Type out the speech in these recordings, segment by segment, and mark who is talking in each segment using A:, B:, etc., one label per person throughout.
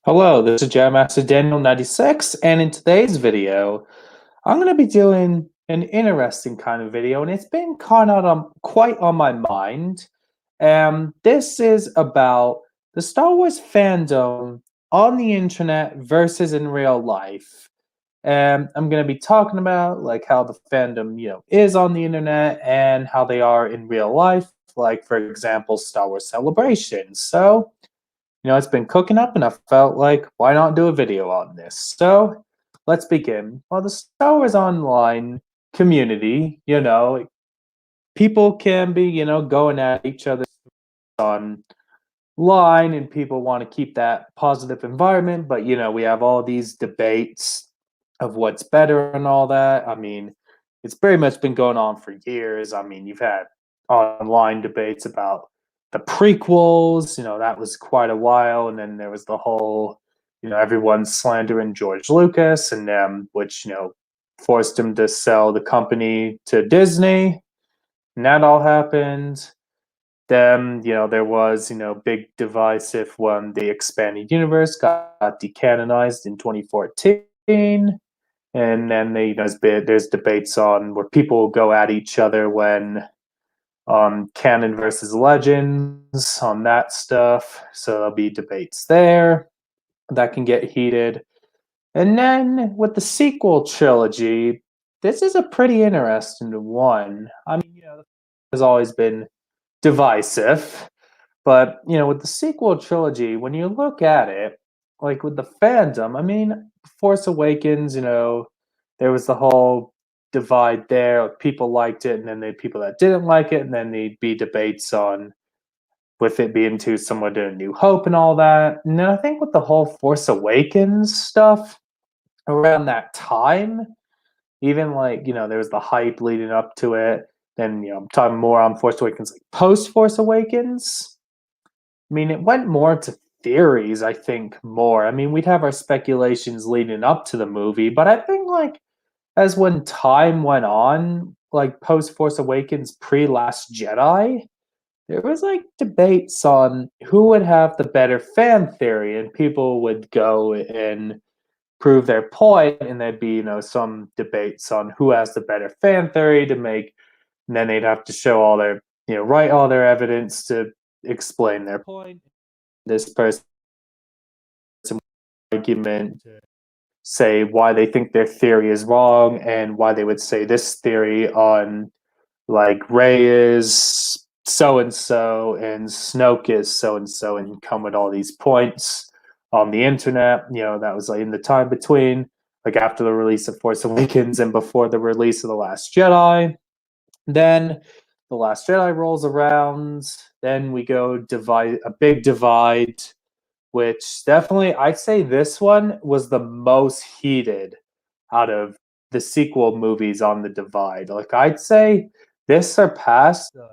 A: Hello, this is Jam Master Daniel 96, and in today's video, I'm going to be doing an interesting kind of video, and it's been quite on my mind. This is about the Star Wars fandom on the internet versus in real life. And I'm going to be talking about like how the fandom, is on the internet and how they are in real life, like for example, Star Wars Celebration. So, it's been cooking up, and I felt like, why not do a video on this? So let's begin. Well, the Star Wars Online community, people can be, going at each other online, and people want to keep that positive environment. But, we have all these debates of what's better and all that. I mean, it's very much been going on for years. I mean, you've had online debates about the prequels, that was quite a while. And then there was the whole, everyone slandering George Lucas and which, forced him to sell the company to Disney. And that all happened. Then, there was, big divisive when the expanded universe got decanonized in 2014. And then there's debates on where people go at each other when canon versus legends on that stuff. So there'll be debates there that can get heated. And then with the sequel trilogy, this is a pretty interesting one. I mean, has always been divisive, but with the sequel trilogy, when you look at it, like with the fandom, I mean, Force Awakens, there was the whole divide there. Like people liked it, and then the people that didn't like it, and then there'd be debates on with it being too similar to A New Hope and all that. And then I think with the whole Force Awakens stuff around that time, even like there was the hype leading up to it. Then I'm talking more on Force Awakens, like post Force Awakens. I mean, it went more into theories, I think, more. I mean, we'd have our speculations leading up to the movie, but I think, like, as when time went on, like post Force Awakens, pre Last Jedi, there was like debates on who would have the better fan theory, and people would go and prove their point, and there'd be, some debates on who has the better fan theory to make, and then they'd have to show all their, write all their evidence to explain their point. This person argument to say why they think their theory is wrong and why they would say this theory on like Ray is so and so and Snoke is so and so, and come with all these points on the internet. That was like in the time between like after the release of Force Awakens and before the release of The Last Jedi. Then The Last Jedi rolls around, then we go divide a big divide, which definitely I'd say this one was the most heated out of the sequel movies on the divide. Like I'd say this surpassed the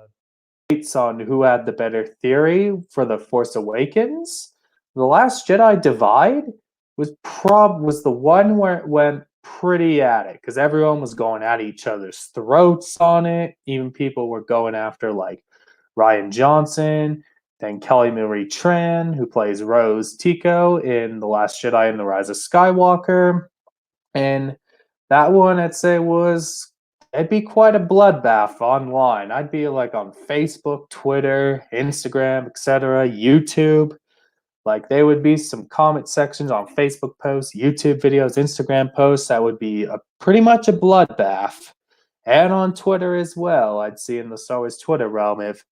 A: debates on who had the better theory for The Force Awakens. The Last Jedi divide was the one where it went pretty at it because everyone was going at each other's throats on it. Even people were going after like Ryan Johnson, then Kelly Marie Tran, who plays Rose Tico in The Last Jedi and The Rise of Skywalker. And that one, I'd say, it'd be quite a bloodbath online. I'd be like on Facebook, Twitter, Instagram, etc., YouTube. Like there would be some comment sections on Facebook posts, YouTube videos, Instagram posts that would be pretty much a bloodbath. And on Twitter as well. I'd see in the Star Wars Twitter realm if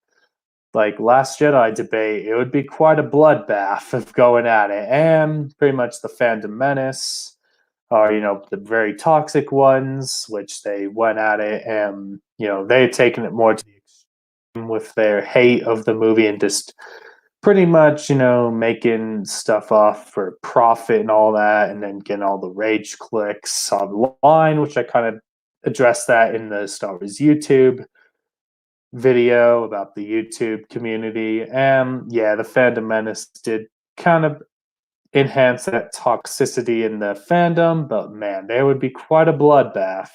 A: like Last Jedi debate, it would be quite a bloodbath of going at it. And pretty much the fandom menace are, the very toxic ones, which they went at it and, they had taken it more to the extreme with their hate of the movie and just pretty much, making stuff off for profit and all that, and then getting all the rage clicks online, which I kind of addressed that in the Star Wars YouTube video about the YouTube community. And yeah, the fandom menace did kind of enhance that toxicity in the fandom, but man, there would be quite a bloodbath.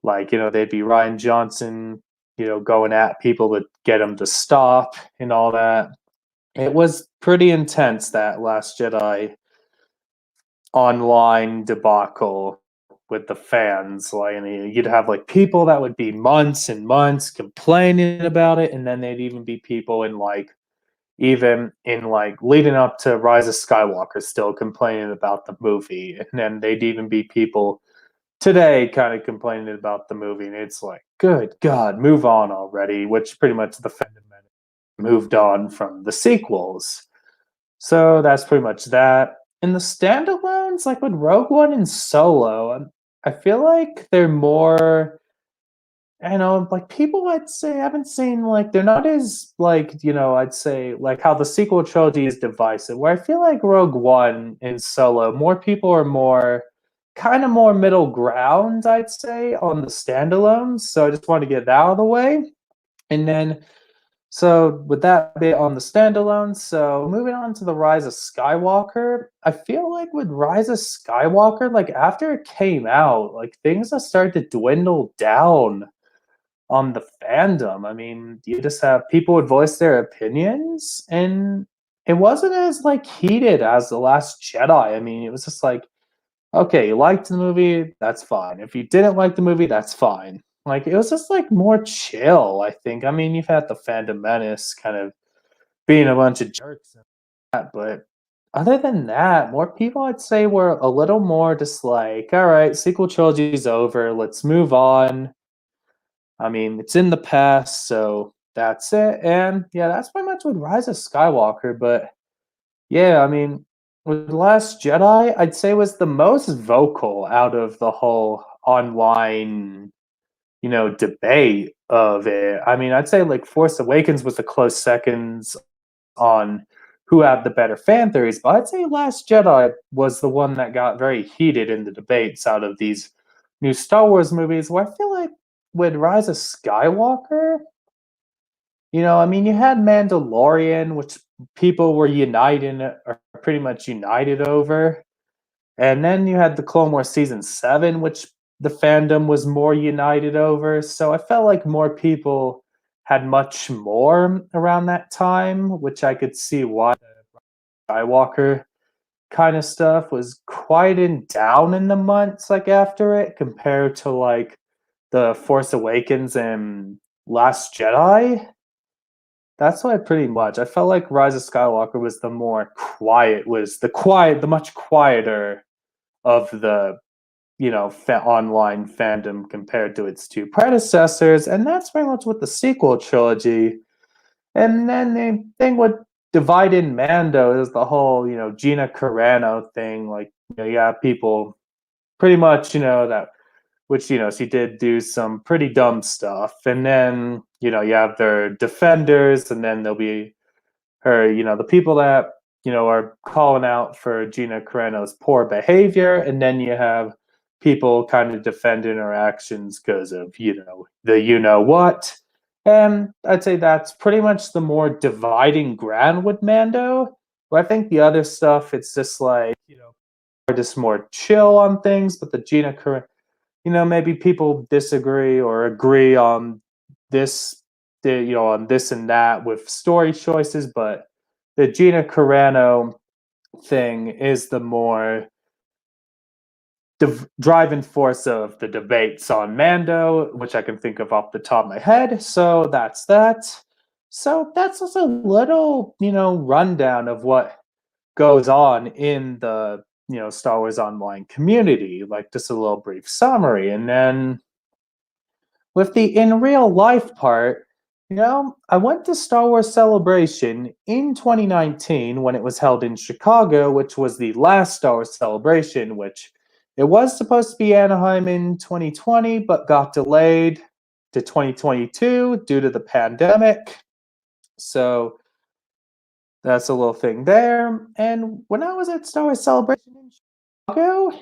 A: Like, they'd be Ryan Johnson, going at people to get them to stop and all that. It was pretty intense, that Last Jedi online debacle with the fans. Like, I mean, you'd have like people that would be months and months complaining about it, and then they'd even be people in like even in like leading up to Rise of Skywalker still complaining about the movie, and then they'd even be people today kind of complaining about the movie, and it's like, good God, move on already. Which pretty much the fandom moved on from the sequels. So that's pretty much that. In the standalones, like with Rogue One and Solo, I feel like they're more, I know, like people I'd say haven't seen, like they're not as like, I'd say like how the sequel trilogy is divisive. Where I feel like Rogue One and Solo, more people are more kind of more middle ground, I'd say, on the standalones. So I just want to get that out of the way. And then so with that bit on the standalone, so moving on to the Rise of Skywalker, I feel like with Rise of Skywalker, like after it came out, like things have started to dwindle down on the fandom. I mean, you just have people would voice their opinions, and it wasn't as like heated as The Last Jedi. I mean, it was just like, okay, you liked the movie, that's fine. If you didn't like the movie, that's fine. Like it was just like more chill, I think. I mean, you've had the Phantom Menace kind of being a bunch of jerks and that, but other than that, more people I'd say were a little more just like, all right, sequel trilogy's over, let's move on. I mean, it's in the past, so that's it. And yeah, that's pretty much with Rise of Skywalker, but yeah, I mean, with Last Jedi, I'd say was the most vocal out of the whole online, debate of it. I mean, I'd say like Force Awakens was a close seconds on who had the better fan theories, but I'd say Last Jedi was the one that got very heated in the debates out of these new Star Wars movies. Where I feel like with Rise of Skywalker, I mean, you had Mandalorian, which people were united or pretty much united over. And then you had the Clone Wars season 7, which the fandom was more united over. So I felt like more people had much more around that time, which I could see why Skywalker kind of stuff was quieting down in the months like after it compared to like the Force Awakens and Last Jedi. That's why pretty much I felt like Rise of Skywalker was the more quiet, was the much quieter of the online fandom compared to its two predecessors, and that's pretty much with the sequel trilogy. And then the thing with divided Mando is the whole Gina Carano thing. Like you have people pretty much that which she did do some pretty dumb stuff, and then you have their defenders, and then there'll be her, the people that are calling out for Gina Carano's poor behavior, and then you have people kind of defending her actions because of the what. And I'd say that's pretty much the more dividing ground with Mando. But I think the other stuff, it's just like are just more chill on things. But the Gina Carano, maybe people disagree or agree on this, on this and that with story choices, but the Gina Carano thing is the more driving force of the debates on Mando, which I can think of off the top of my head. So that's that. So that's just a little, rundown of what goes on in the Star Wars Online community, like just a little brief summary. And then with the in real life part, I went to Star Wars Celebration in 2019 when it was held in Chicago, which was the last Star Wars Celebration, which it was supposed to be Anaheim in 2020, but got delayed to 2022 due to the pandemic. So that's a little thing there. And when I was at Star Wars Celebration in Chicago,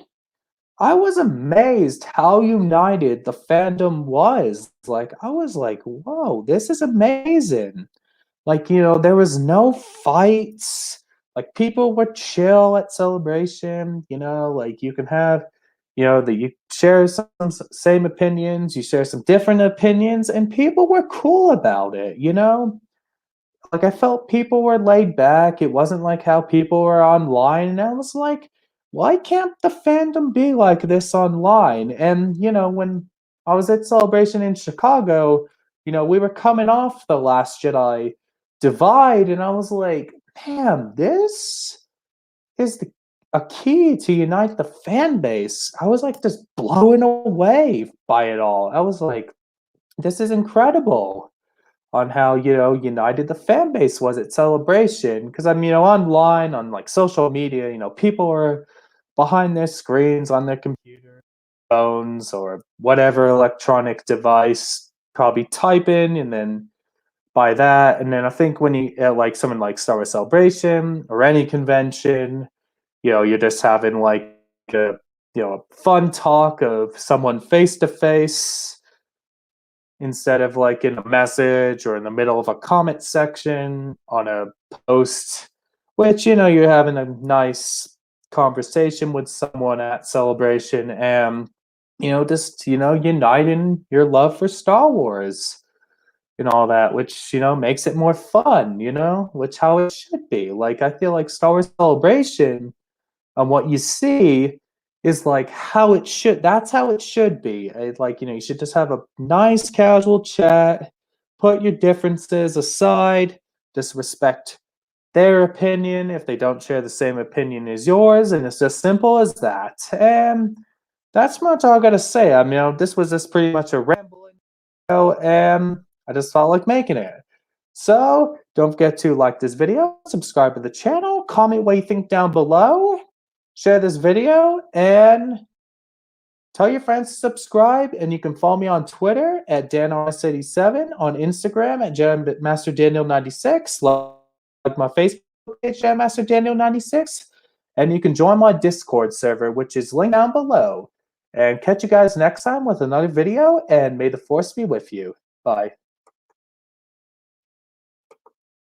A: I was amazed how united the fandom was. Like, I was like, whoa, this is amazing. Like, there was no fights. Like, people were chill at Celebration. Like, you can have, that you share some same opinions, you share some different opinions, and people were cool about it. like I felt people were laid back. It wasn't like how people were online, and I was like, why can't the fandom be like this online? And when I was at Celebration in Chicago, we were coming off the Last Jedi divide, and I was like, man, this is a key to unite the fan base. I was like just blown away by it all. I was like, this is incredible on how united the fan base was at Celebration. Because I'm online on like social media, people are behind their screens on their computer, phones, or whatever electronic device, probably typing, and then by that, and then I think when you like something like Star Wars Celebration or any convention, you're just having like a a fun talk of someone face to face instead of like in a message or in the middle of a comment section on a post, which you're having a nice conversation with someone at Celebration, and just uniting your love for Star Wars and all that, which makes it more fun, which how it should be. Like I feel like Star Wars Celebration and what you see is like how it should. That's how it should be. Like you should just have a nice casual chat, put your differences aside, just respect their opinion if they don't share the same opinion as yours, and it's just simple as that. And that's much all I gotta say. I mean, this was just pretty much a rambling video, and I just felt like making it. So don't forget to like this video, subscribe to the channel, comment what you think down below, share this video, and tell your friends to subscribe. And you can follow me on Twitter at DanRS87, on Instagram at MasterDaniel96, like my Facebook page, MasterDaniel96, and you can join my Discord server, which is linked down below. And catch you guys next time with another video, and may the Force be with you. Bye.